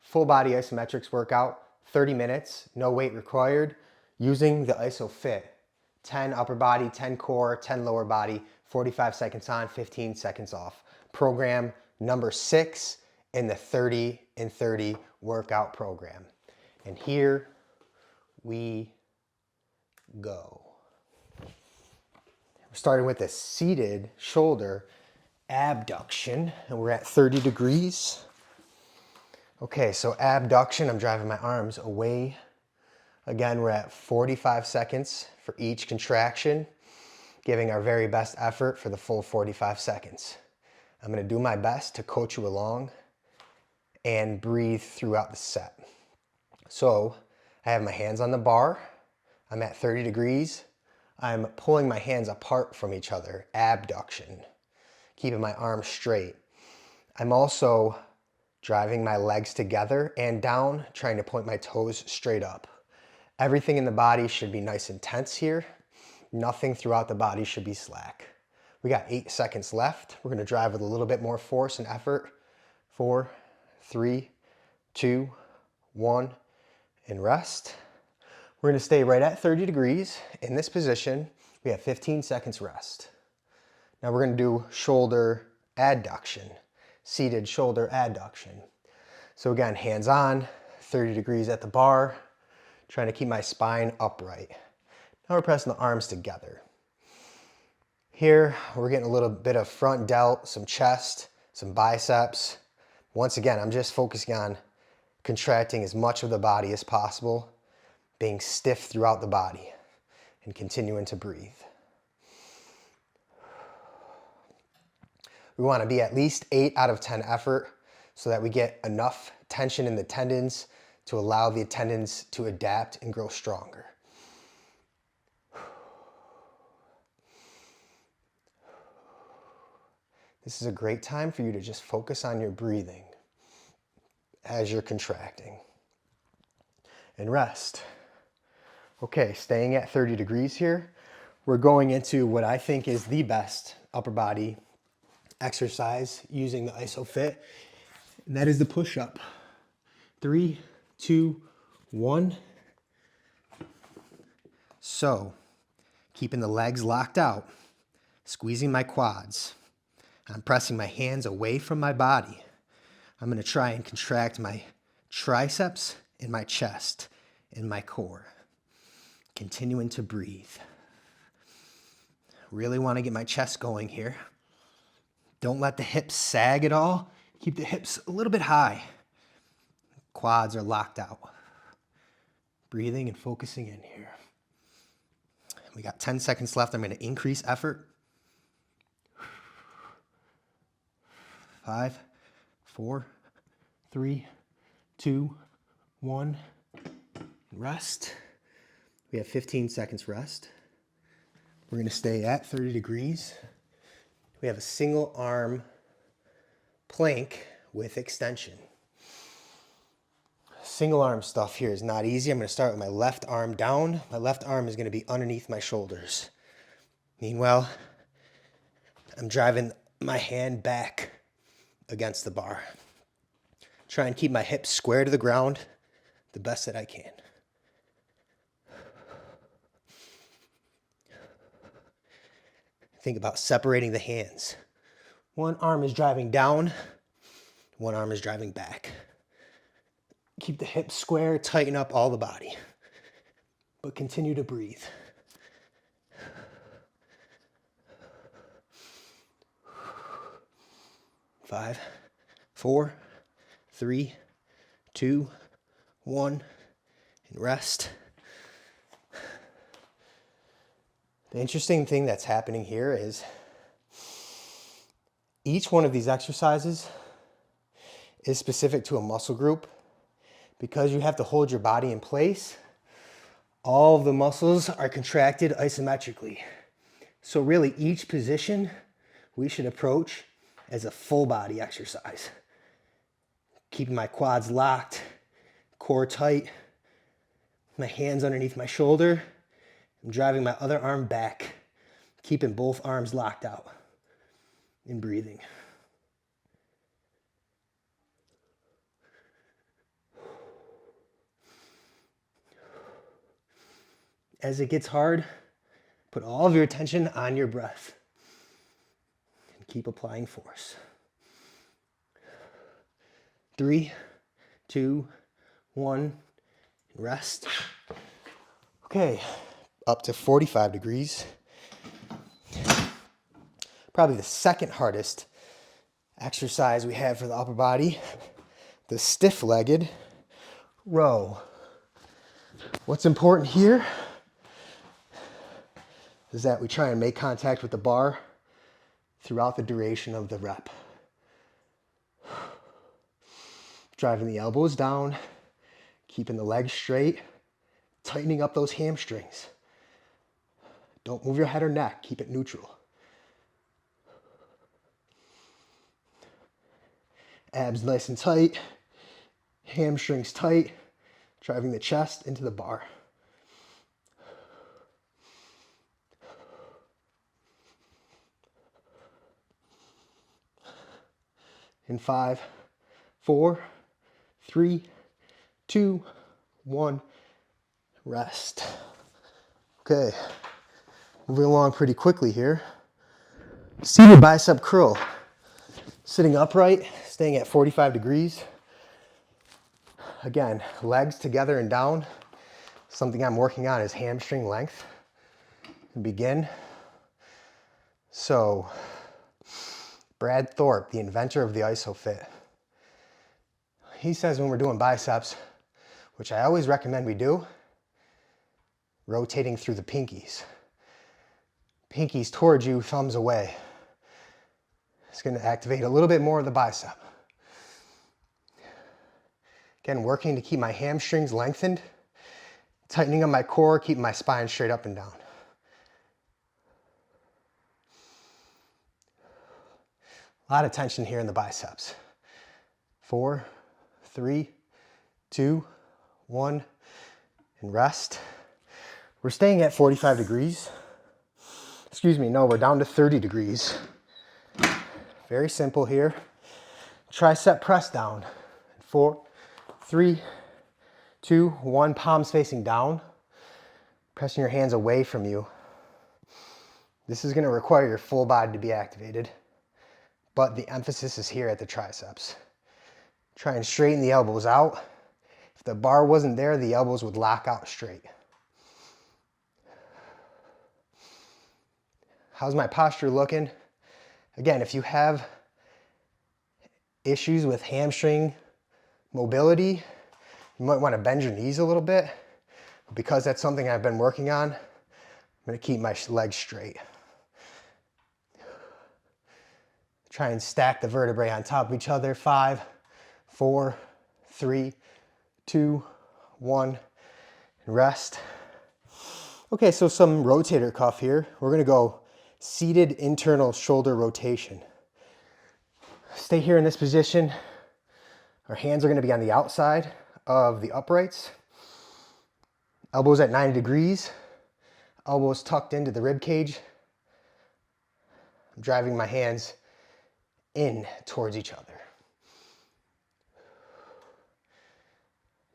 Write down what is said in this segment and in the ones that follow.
full body isometrics workout, 30 minutes, no weight required, using the Isophit. 10 upper body, 10 core, 10 lower body, 45 seconds on, 15 seconds off. Program number 6 in the 30 in 30 workout program. And here we go. We're starting with a seated shoulder abduction, and we're at 30 degrees. Okay, so abduction, I'm driving my arms away. Again, we're at 45 seconds for each contraction, giving our very best effort for the full 45 seconds. I'm gonna do my best to coach you along and breathe throughout the set. So I have my hands on the bar. I'm at 30 degrees. I'm pulling my hands apart from each other, abduction, keeping my arms straight. I'm also driving my legs together and down, trying to point my toes straight up. Everything in the body should be nice and tense here. Nothing throughout the body should be slack. We got 8 seconds left. We're gonna drive with a little bit more force and effort. 4, 3, 2, 1, and rest. We're gonna stay right at 30 degrees in this position. We have 15 seconds rest. Now we're gonna do shoulder adduction, seated shoulder adduction. So again, hands on, 30 degrees at the bar, trying to keep my spine upright. Now we're pressing the arms together. Here, we're getting a little bit of front delt, some chest, some biceps. Once again, I'm just focusing on contracting as much of the body as possible, being stiff throughout the body, and continuing to breathe. We want to be at least 8 out of 10 effort so that we get enough tension in the tendons to allow the tendons to adapt and grow stronger. This is a great time for you to just focus on your breathing as you're contracting. And rest. Okay, staying at 30 degrees here, we're going into what I think is the best upper body exercise using the Isophit, and that is the push-up. 3, 2, 1. So, keeping the legs locked out, squeezing my quads. I'm pressing my hands away from my body. I'm gonna try and contract my triceps and my chest and my core. Continuing to breathe. Really wanna get my chest going here. Don't let the hips sag at all. Keep the hips a little bit high. Quads are locked out. Breathing and focusing in here. We got 10 seconds left. I'm going to increase effort. 5, 4, 3, 2, 1. Rest. We have 15 seconds rest. We're going to stay at 30 degrees. We have a single arm plank with extension. Single arm stuff here is not easy. I'm going to start with my left arm down. My left arm is going to be underneath my shoulders. Meanwhile, I'm driving my hand back against the bar. Try and keep my hips square to the ground the best that I can. Think about separating the hands. One arm is driving down, one arm is driving back. Keep the hips square, tighten up all the body, but continue to breathe. Five, 4, 3, 2, 1, and rest. The interesting thing that's happening here is each one of these exercises is specific to a muscle group. Because you have to hold your body in place, all of the muscles are contracted isometrically. So really each position we should approach as a full body exercise. Keeping my quads locked, core tight, my hands underneath my shoulder. I'm driving my other arm back, keeping both arms locked out and breathing. As it gets hard, put all of your attention on your breath and keep applying force. 3, 2, 1, rest. Okay, up to 45 degrees. Probably the second hardest exercise we have for the upper body, the stiff-legged row. What's important here is that we try and make contact with the bar throughout the duration of the rep. Driving the elbows down, keeping the legs straight, tightening up those hamstrings. Don't move your head or neck, keep it neutral. Abs nice and tight, hamstrings tight, driving the chest into the bar. In 5, 4, 3, 2, 1, rest. Okay, moving along pretty quickly here. Seated bicep curl. Sitting upright, staying at 45 degrees. Again, legs together and down. Something I'm working on is hamstring length. And begin. So, Brad Thorpe, the inventor of the Isophit, he says when we're doing biceps, which I always recommend we do, rotating through the pinkies. Pinkies towards you, thumbs away. It's going to activate a little bit more of the bicep. Again, working to keep my hamstrings lengthened, tightening up my core, keeping my spine straight up and down. A lot of tension here in the biceps. 4, 3, 2, 1, and rest. We're staying at 45 degrees. Excuse me, no, we're down to 30 degrees. Very simple here. Tricep press down. 4, 3, 2, 1, palms facing down. Pressing your hands away from you. This is going to require your full body to be activated, but the emphasis is here at the triceps. Try and straighten the elbows out. If the bar wasn't there, the elbows would lock out straight. How's my posture looking? Again, if you have issues with hamstring mobility, you might want to bend your knees a little bit. Because that's something I've been working on, I'm going to keep my legs straight. Try and stack the vertebrae on top of each other. 5, 4, 3, 2, 1, and rest. Okay, so some rotator cuff here. We're going to go seated internal shoulder rotation. Stay here in this position. Our hands are going to be on the outside of the uprights. Elbows at 90 degrees. Elbows tucked into the rib cage. I'm driving my hands in towards each other.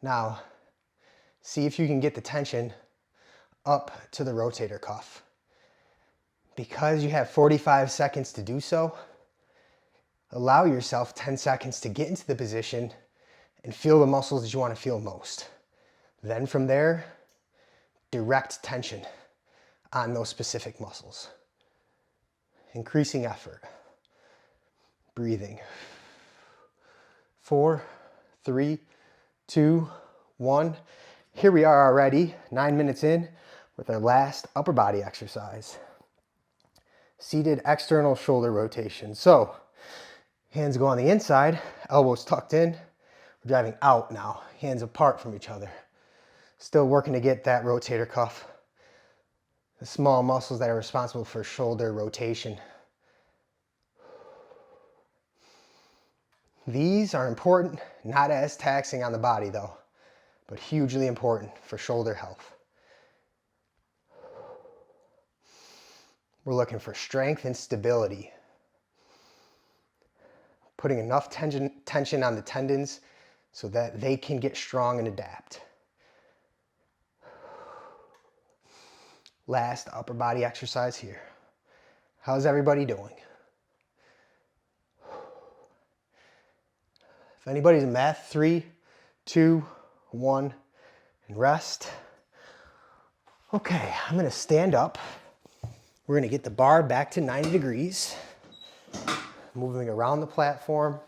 Now, see if you can get the tension up to the rotator cuff. Because you have 45 seconds to do so, allow yourself 10 seconds to get into the position and feel the muscles that you want to feel most. Then from there, direct tension on those specific muscles. Increasing effort. Breathing. 4, 3, 2, 1. Here we are already, 9 minutes in, with our last upper body exercise. Seated external shoulder rotation. So, hands go on the inside, elbows tucked in. We're driving out now, hands apart from each other. Still working to get that rotator cuff, the small muscles that are responsible for shoulder rotation. These are important, not as taxing on the body though, but hugely important for shoulder health. We're looking for strength and stability. Putting enough tension on the tendons so that they can get strong and adapt. Last upper body exercise here. How's everybody doing? If anybody's in math, 3, 2, 1, and rest. Okay, I'm gonna stand up. We're gonna get the bar back to 90 degrees. Moving around the platform.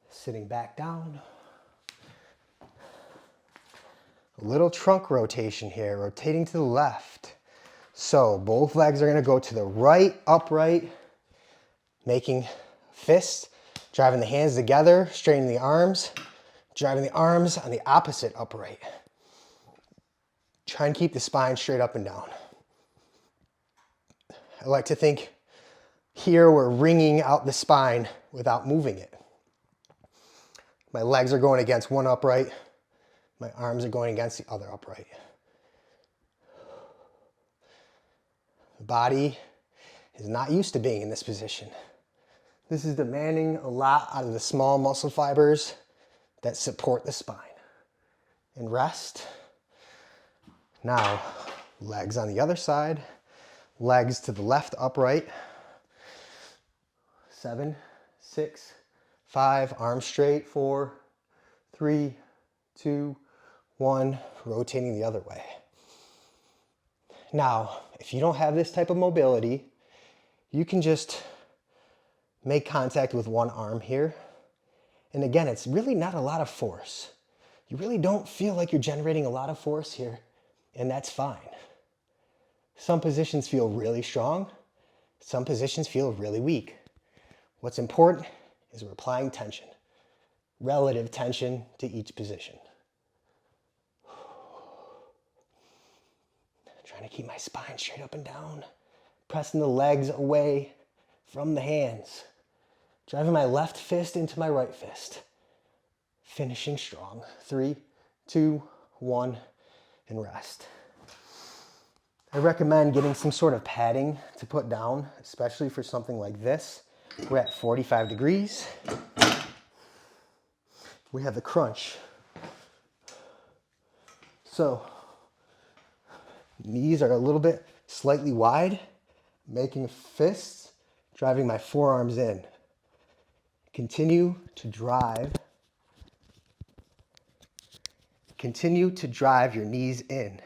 Sitting back down. A little trunk rotation here, rotating to the left. So both legs are gonna go to the right, upright, making fists, driving the hands together, straightening the arms, driving the arms on the opposite upright. Try and keep the spine straight up and down. I like to think here we're wringing out the spine without moving it. My legs are going against one upright. My arms are going against the other upright. The body is not used to being in this position. This is demanding a lot out of the small muscle fibers that support the spine. And rest. Now, legs on the other side, legs to the left upright. 7, 6, 5, arms straight, 4, 3, 2, 1, rotating the other way. Now, if you don't have this type of mobility, you can just make contact with one arm here. And again, it's really not a lot of force. You really don't feel like you're generating a lot of force here, and that's fine. Some positions feel really strong. Some positions feel really weak. What's important is we're applying tension, relative tension to each position. Trying to keep my spine straight up and down, pressing the legs away from the hands, driving my left fist into my right fist, finishing strong. 3, 2, 1, and rest. I recommend getting some sort of padding to put down, especially for something like this. We're at 45 degrees. We have the crunch. So, knees are a little bit slightly wide, making fists, driving my forearms in. Continue to drive your knees in.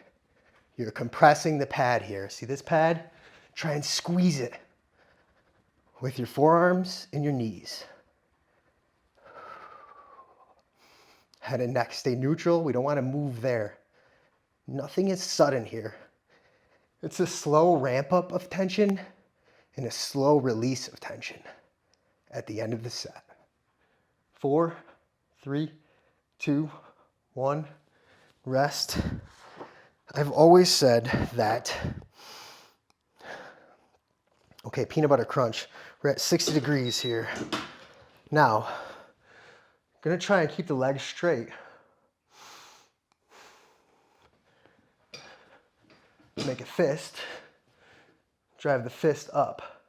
You're compressing the pad here. See this pad? Try and squeeze it with your forearms and your knees. Head and neck stay neutral. We don't want to move there. Nothing is sudden here. It's a slow ramp up of tension and a slow release of tension at the end of the set. 4, 3, 2, 1, rest. I've always said that, okay, peanut butter crunch. We're at 60 degrees here. Now, I'm gonna try and keep the legs straight. Make a fist, drive the fist up.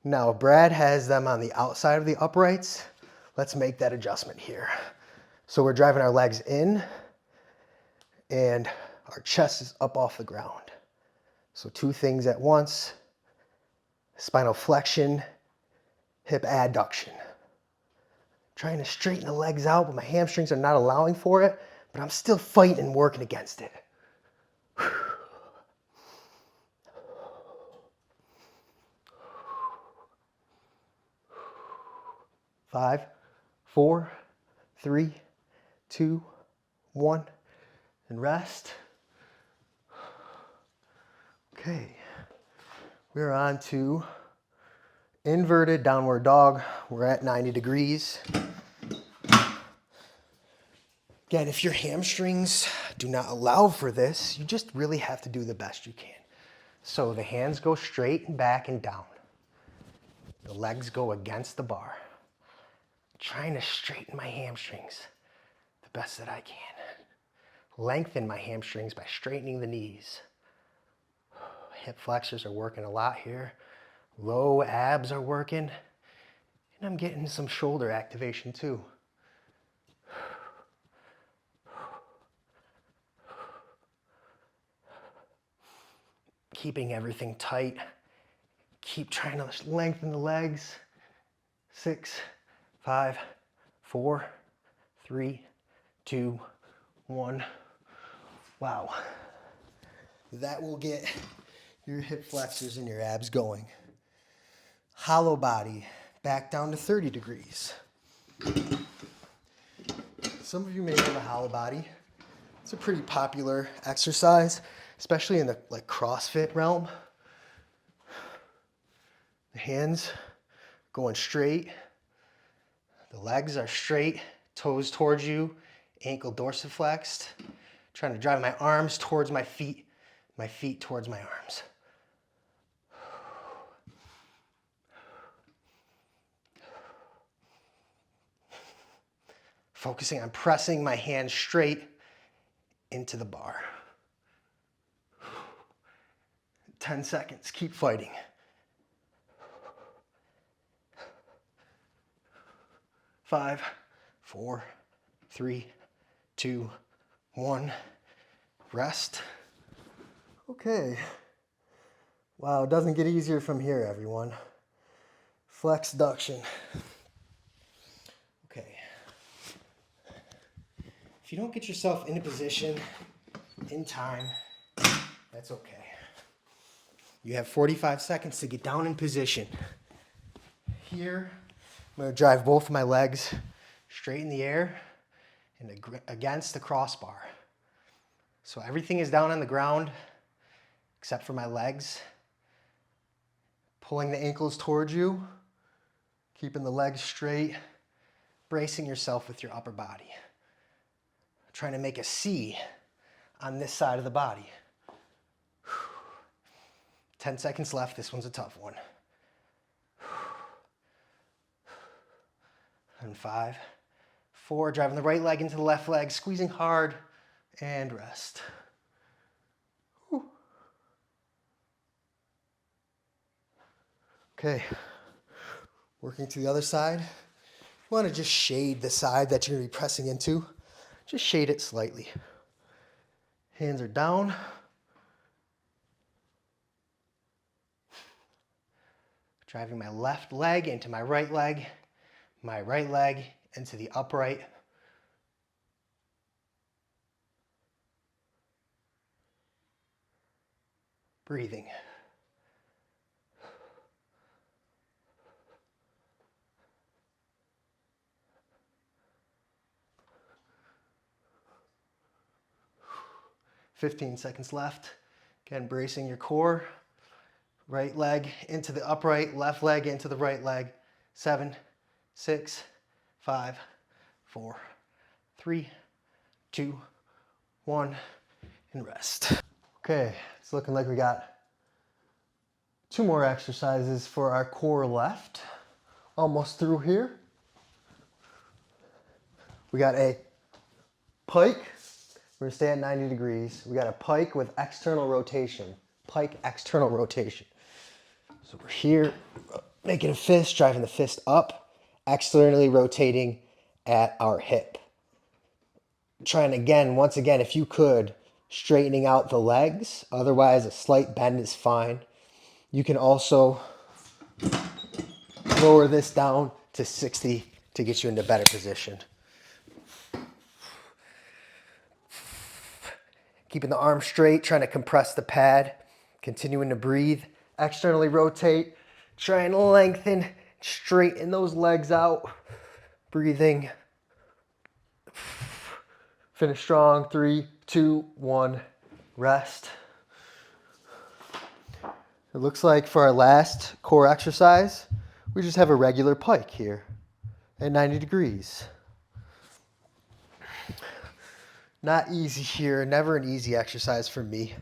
Now, Brad has them on the outside of the uprights. Let's make that adjustment here. So we're driving our legs in and our chest is up off the ground. So 2 things at once, spinal flexion, hip adduction. Trying to straighten the legs out, but my hamstrings are not allowing for it, but I'm still fighting and working against it. 5, 4, 3, 2, 1, and rest. Okay, we're on to inverted downward dog. We're at 90 degrees. Again, if your hamstrings do not allow for this, you just really have to do the best you can. So the hands go straight and back and down. The legs go against the bar. Trying to straighten my hamstrings the best that I can. Lengthen my hamstrings by straightening the knees. Hip flexors are working a lot here. Low abs are working. And I'm getting some shoulder activation too. keeping everything tight. Keep trying to lengthen the legs. 6, 5, 4, 3, 2, 1. Wow. That will get your hip flexors and your abs going. Hollow body, back down to 30 degrees. Some of you may know the hollow body. It's a pretty popular exercise, especially in the CrossFit realm. The hands going straight. The legs are straight, toes towards you, ankle dorsiflexed. Trying to drive my arms towards my feet towards my arms. Focusing on pressing my hands straight into the bar. 10 seconds, keep fighting. 5, 4, 3, 2, 1. Rest. Okay. Wow, it doesn't get easier from here, everyone. Flex adduction. Okay. If you don't get yourself into position in time, that's okay. You have 45 seconds to get down in position. Here, I'm going to drive both of my legs straight in the air and against the crossbar. So everything is down on the ground except for my legs. Pulling the ankles towards you, keeping the legs straight, bracing yourself with your upper body. Trying to make a C on this side of the body. 10 seconds left. This one's a tough one. And 5, 4, driving the right leg into the left leg, squeezing hard, and rest. Whew. Okay, working to the other side. You want to just shade the side that you're going to be pressing into. Just shade it slightly. Hands are down. Driving my left leg into my right leg into the upright. Breathing. "15 seconds left. Again, bracing your core. Right leg into the upright, left leg into the right leg. 7, 6, 5, 4, 3, 2, 1, and rest. Okay, it's looking like we got 2 more exercises for our core left. Almost through here. We got a pike. We're gonna stay at 90 degrees. We got a pike with external rotation. Pike external rotation. So we're here, making a fist, driving the fist up, externally rotating at our hip. Trying again, once again, if you could, straightening out the legs. Otherwise, a slight bend is fine. You can also lower this down to 60 to get you into better position. Keeping the arm straight, trying to compress the pad, continuing to breathe. Externally rotate, try and lengthen, straighten those legs out. Breathing. Finish strong. 3, 2, 1. Rest. It looks like for our last core exercise, we just have a regular pike here at 90 degrees. Not easy here, never an easy exercise for me.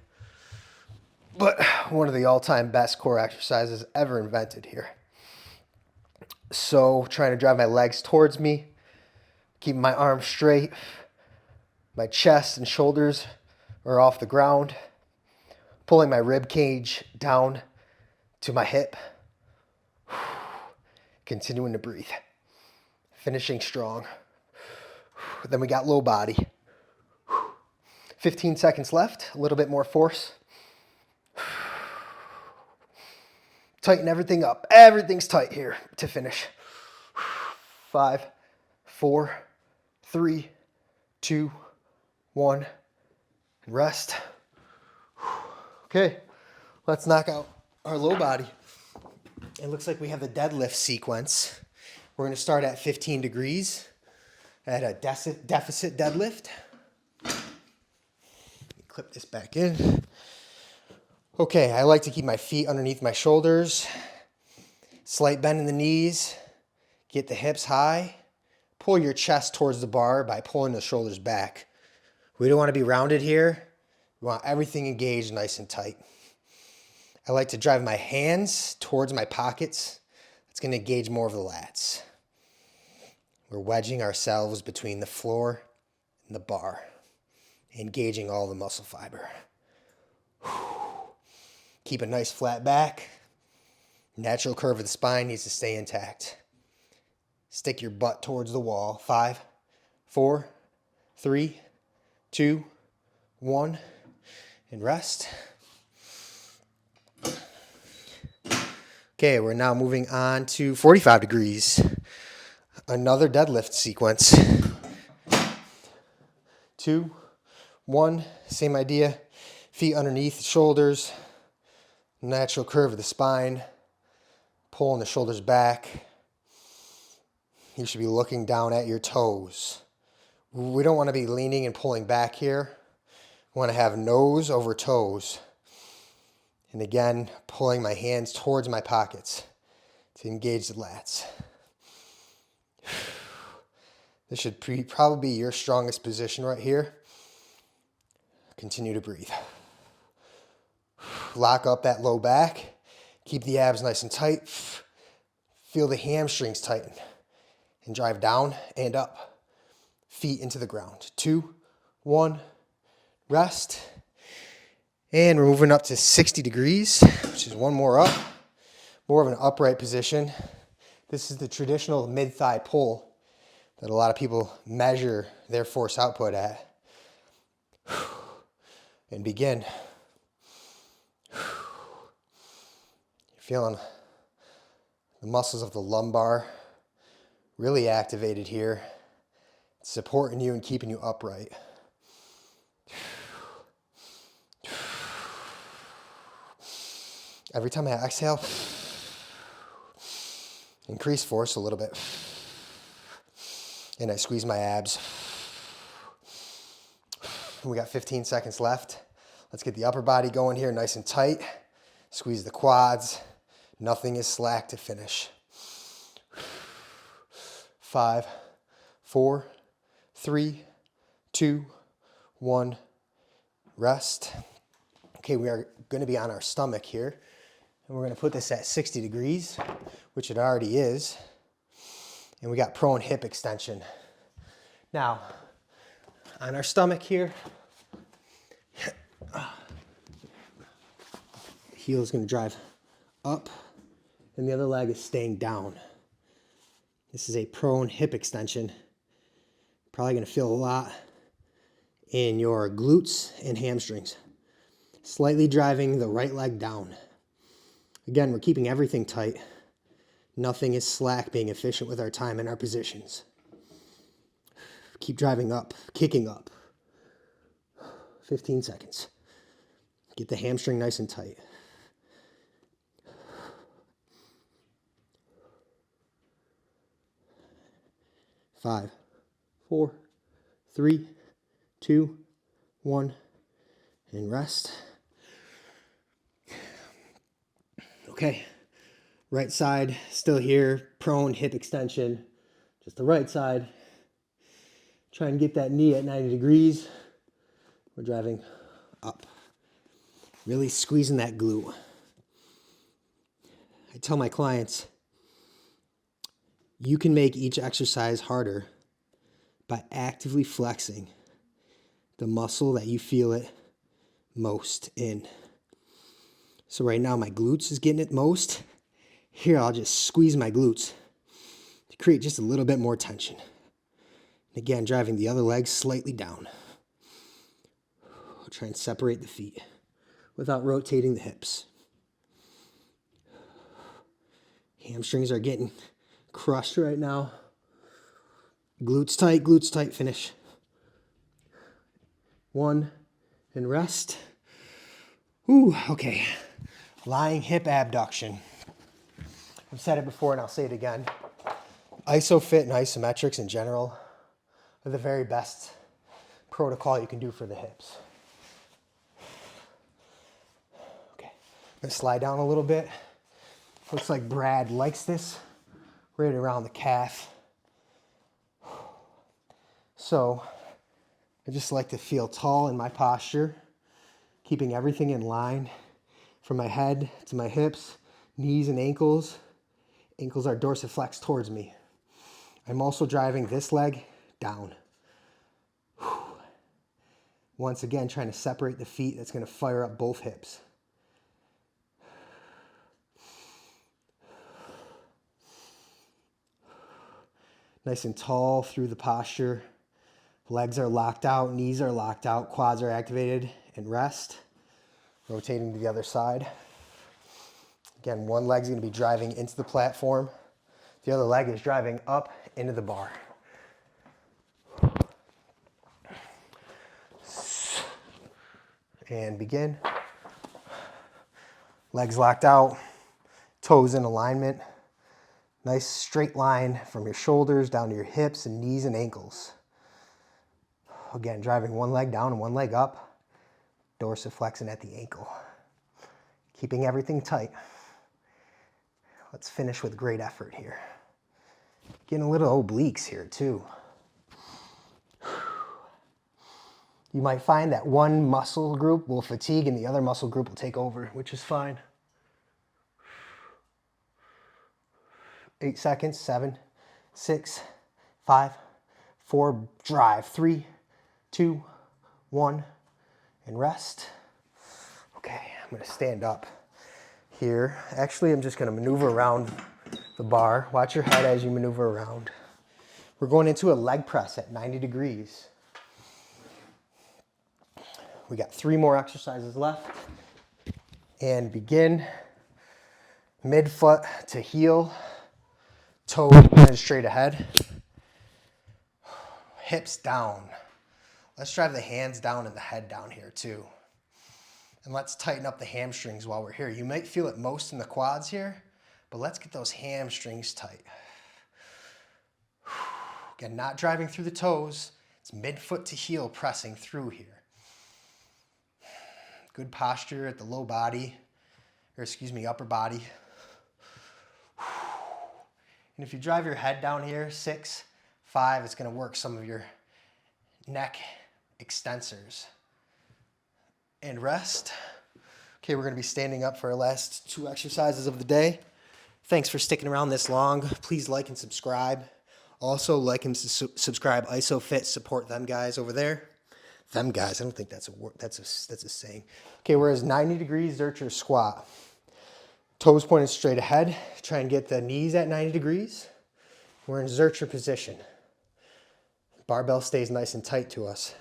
But one of the all-time best core exercises ever invented here. So trying to drive my legs towards me, keeping my arms straight. My chest and shoulders are off the ground. Pulling my rib cage down to my hip. Continuing to breathe. Finishing strong. Then we got low body. 15 seconds left, a little bit more force. Tighten everything up. Everything's tight here to finish. 5, 4, 3, 2, 1, and rest. Okay, let's knock out our low body. It looks like we have the deadlift sequence. We're going to start at 15 degrees at a deficit deadlift. Clip this back in. Okay, I like to keep my feet underneath my shoulders. Slight bend in the knees. Get the hips high. Pull your chest towards the bar by pulling the shoulders back. We don't want to be rounded here. We want everything engaged nice and tight. I like to drive my hands towards my pockets. That's going to engage more of the lats. We're wedging ourselves between the floor and the bar, engaging all the muscle fiber. Keep a nice flat back. Natural curve of the spine needs to stay intact. Stick your butt towards the wall. 5, 4, 3, 2, 1, and rest. Okay, we're now moving on to 45 degrees. Another deadlift sequence. 2, 1, same idea. Feet underneath the shoulders. Natural curve of the spine. Pulling the shoulders back. You should be looking down at your toes. We don't want to be leaning and pulling back here. We want to have nose over toes. And again, pulling my hands towards my pockets to engage the lats. This should probably be your strongest position right here. Continue to breathe. Lock up that low back. Keep the abs nice and tight. Feel the hamstrings tighten. And drive down and up. Feet into the ground. 2, 1, rest. And we're moving up to 60 degrees, which is one more up. More of an upright position. This is the traditional mid-thigh pull that a lot of people measure their force output at. And begin. You're feeling the muscles of the lumbar really activated here. It's supporting you and keeping you upright. Every time I exhale, increase force a little bit. And I squeeze my abs. We got 15 seconds left. Let's get the upper body going here nice and tight. Squeeze the quads. Nothing is slack to finish. 5, 4, 3, 2, 1, rest. Okay, we are going to be on our stomach here. And we're going to put this at 60 degrees, which it already is. And we got prone hip extension. Now, on our stomach here, heel is going to drive up, and the other leg is staying down. This is a prone hip extension. Probably going to feel a lot in your glutes and hamstrings. Slightly driving the right leg down. Again, we're keeping everything tight. Nothing is slack, being efficient with our time and our positions. Keep driving up, kicking up. 15 seconds. Get the hamstring nice and tight. Five, 4, 3, 2, 1, and rest. Okay, right side still here, prone hip extension, just the right side. Try and get that knee at 90 degrees. We're driving up, really squeezing that glute. I tell my clients, you can make each exercise harder by actively flexing the muscle that you feel it most in. So right now my glutes is getting it most. Here I'll just squeeze my glutes to create just a little bit more tension. And again, driving the other leg slightly down. I'll try and separate the feet without rotating the hips. Hamstrings are getting crushed right now. Glutes tight, finish. 1, and rest. Ooh, okay. Lying hip abduction. I've said it before and I'll say it again. Isophit and isometrics in general are the very best protocol you can do for the hips. Okay, I'm gonna slide down a little bit. Looks like Brad likes this right around the calf. So I just like to feel tall in my posture, keeping everything in line from my head to my hips, knees and ankles. Ankles are dorsiflex towards me. I'm also driving this leg down. Once again, trying to separate the feet. That's going to fire up both hips. Nice and tall through the posture. Legs are locked out, knees are locked out, quads are activated, and rest. Rotating to the other side. Again, one leg's going to be driving into the platform. The other leg is driving up into the bar. And begin. Legs locked out, toes in alignment. Nice straight line from your shoulders down to your hips and knees and ankles. Again, driving one leg down and one leg up, dorsiflexing at the ankle. Keeping everything tight. Let's finish with great effort here. Getting a little obliques here too. You might find that one muscle group will fatigue and the other muscle group will take over, which is fine. 8 seconds, 7, 6, 5, 4, drive, 3, 2, 1, and rest. Okay, I'm gonna stand up here. Actually, I'm just gonna maneuver around the bar. Watch your head as you maneuver around. We're going into a leg press at 90 degrees. We got 3 more exercises left. And begin mid-foot to heel, toes pointed straight ahead, hips down. Let's drive the hands down and the head down here too. And let's tighten up the hamstrings while we're here. You might feel it most in the quads here, but let's get those hamstrings tight. Again, not driving through the toes. It's mid-foot to heel pressing through here. Good posture at the low body, or excuse me, upper body. And if you drive your head down here, 6, 5, it's gonna work some of your neck extensors. And rest. Okay, we're gonna be standing up for our last 2 exercises of the day. Thanks for sticking around this long. Please like and subscribe. Also like and subscribe Isophit, support them guys over there. Them guys, I don't think that's a word, that's a saying. Okay, whereas 90 degrees Zercher squat. Toes pointed straight ahead. Try and get the knees at 90 degrees. We're in Zercher position. Barbell stays nice and tight to us.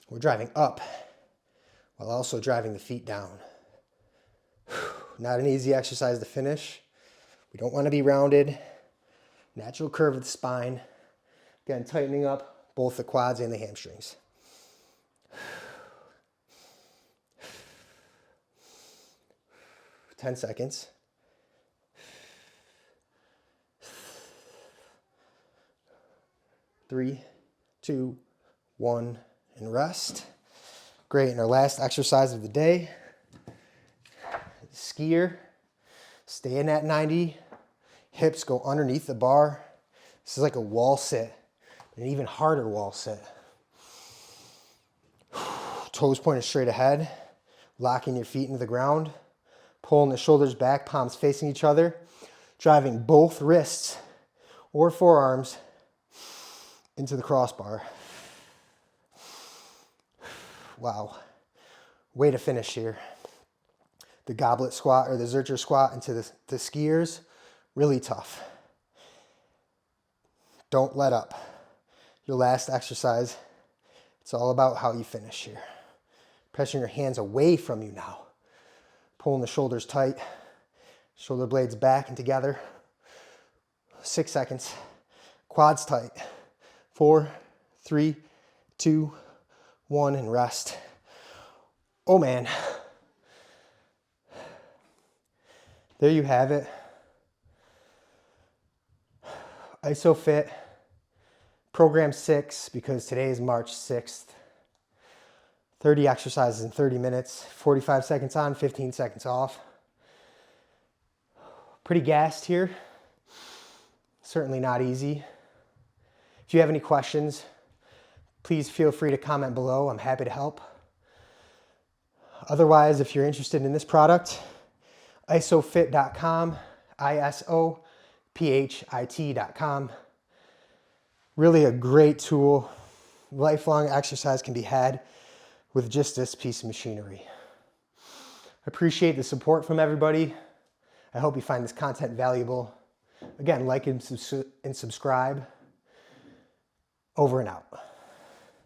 We're driving up while also driving the feet down. Not an easy exercise to finish. We don't want to be rounded. Natural curve of the spine. Again, tightening up both the quads and the hamstrings. 10 seconds. 3, 2, 1, and rest. Great, and our last exercise of the day, skier. Stay in at 90. Hips go underneath the bar. This is like a wall sit. An even harder wall sit. Toes pointed straight ahead, locking your feet into the ground, pulling the shoulders back, palms facing each other, driving both wrists or forearms into the crossbar. Wow, way to finish here. The goblet squat or the Zercher squat into the skiers, really tough. Don't let up. Your last exercise, it's all about how you finish here. Pressing your hands away from you now. Pulling the shoulders tight. Shoulder blades back and together. 6 seconds. Quads tight. 4, 3, 2, 1, and rest. Oh man. There you have it. Isofit, program 6, because today is March 6th. 30 exercises in 30 minutes, 45 seconds on, 15 seconds off. Pretty gassed here. Certainly not easy. If you have any questions, please feel free to comment below. I'm happy to help. Otherwise, if you're interested in this product, isophit.com, isophit.com. Really a great tool. Lifelong exercise can be had with just this piece of machinery. Appreciate the support from everybody. I hope you find this content valuable. Again, like and subscribe. Over and out.